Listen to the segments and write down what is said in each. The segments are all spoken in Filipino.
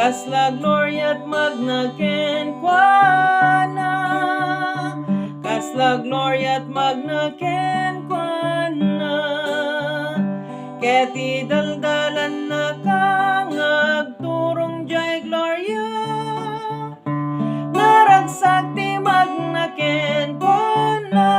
kasla gloria't magna ken kuana, kasla gloria't magna ken kuana, ket idaldalan na kang agturong jay gloria, naragsak ti magna ken kuana,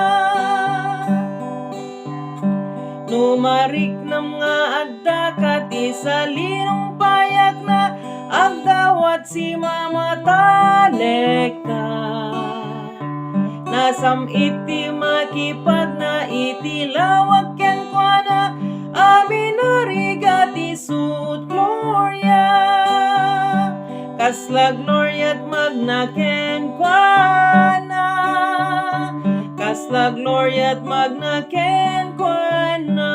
numarik nam nga adda kati sa linong payak na agdawat si mamatalek ka, nasam iti makipag na iti lawag ken kuana, amin narigat isut gloria, kasla gloria't magna ken kuana, kasla gloria't magna ken kuana,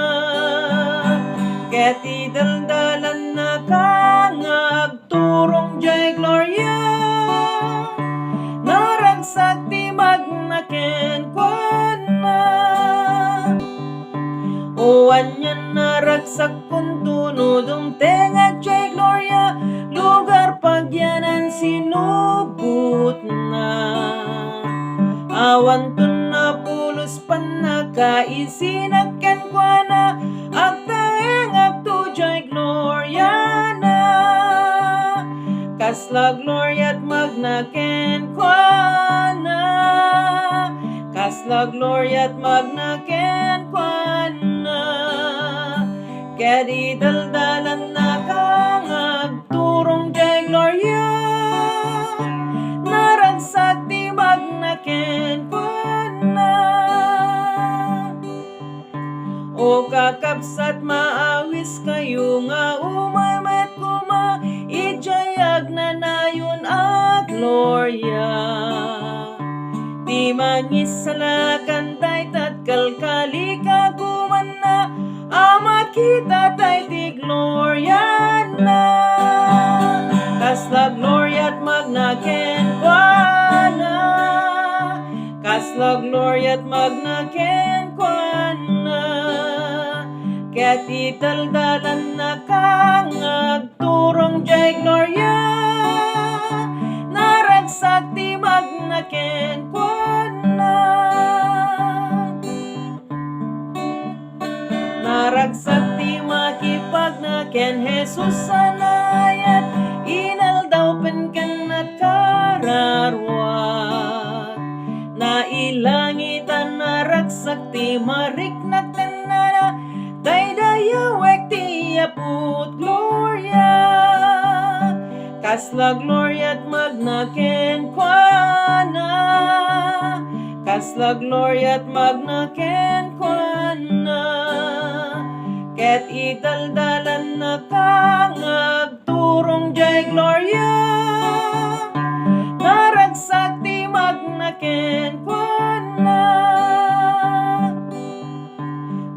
ket idaldalan na kang agturong jay gloria, naragsak ti magna ken kuana, uwanyan naragsak kun tunodong tengag jay gloria, lugar pagyanan sinubot na, awan tun na pulos pan nakaisinag ken kuana, agtaeng agtujay gloria na, kasla gloria't magna ken kuana, kasla gloria't magna ken kuana, ket idaldalan na kang agturong jay gloria, naragsak ti magna ken kuana, o kakabsat maawis kayo nga umay met kuma, ijayag na nayon at gloria, ti mangisalakan tay tatkalkali kaguman na, amat kita tay ti gloria na, kasla gloria't magna ken kuana, kasla gloria't magna ken kuana, ket idaldalan na kang agturong jay gloria, naragsak ti magna ken kuana, naragsak ti makipag na ken Jesus sanayat, inaldaw pen ken at kararwat, nailangitan naragsak ti mariknak tenana, daydayawek ti aput gloria, kasla gloria't magna ken kuana, kasla gloria't magna ken kuana, ket idaldalan na kang agturong jay gloria, naragsak ti magna ken kuana,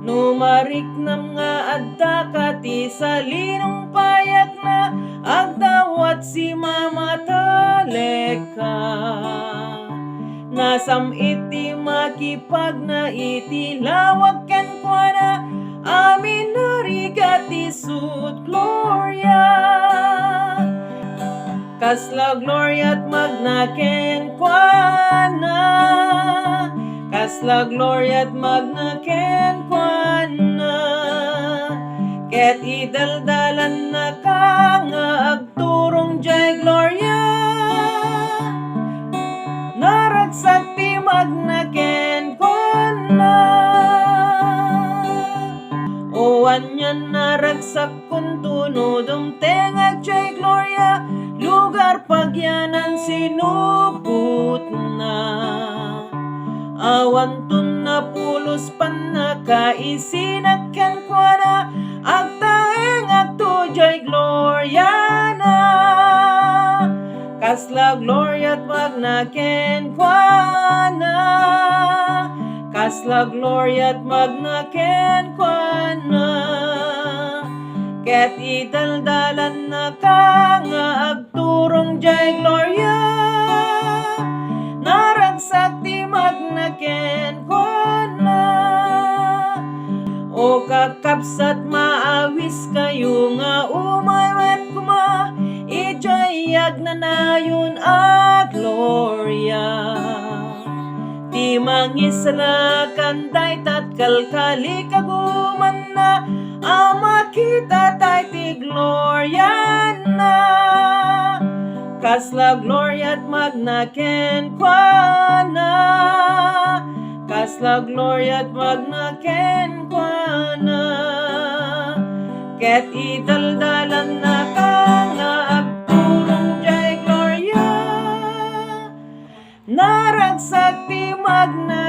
numarik nam nga adda kati sa linong payak na, agdawat si mamatalek ka, nasam iti makipag na iti lawag ken kuana, amin narigat isut gloria, kasla gloria't magna ken kuana, kasla gloria't magna ken kuana, ket idaldalan na kang agturong jay gloria, naragsak ti magna ken kuana, uwanyan naragsak kun tunodong tengag jay gloria, lugar pagyanan sinubot na, awan tun na pulos pan nakaisinag ken kuana, agtaeng agtujay gloria na, kasla gloria't magna ken kuana, kasla gloria't magna ken kuana, ket idaldalan na kang agturong jay gloria, naragsak ti magna ken kuana, o kakabsat maawis kayo nga umay met kuma, ijay magnanayon a gloria. Ti mangisala kanday tat kalkali kaguman na makita tay ti gloria na. Kasla gloria at magna kenkwana, kasla gloria at magna kenkwana. Ket idaldalan na ka nga agturong jay gloria, naragsak ti magna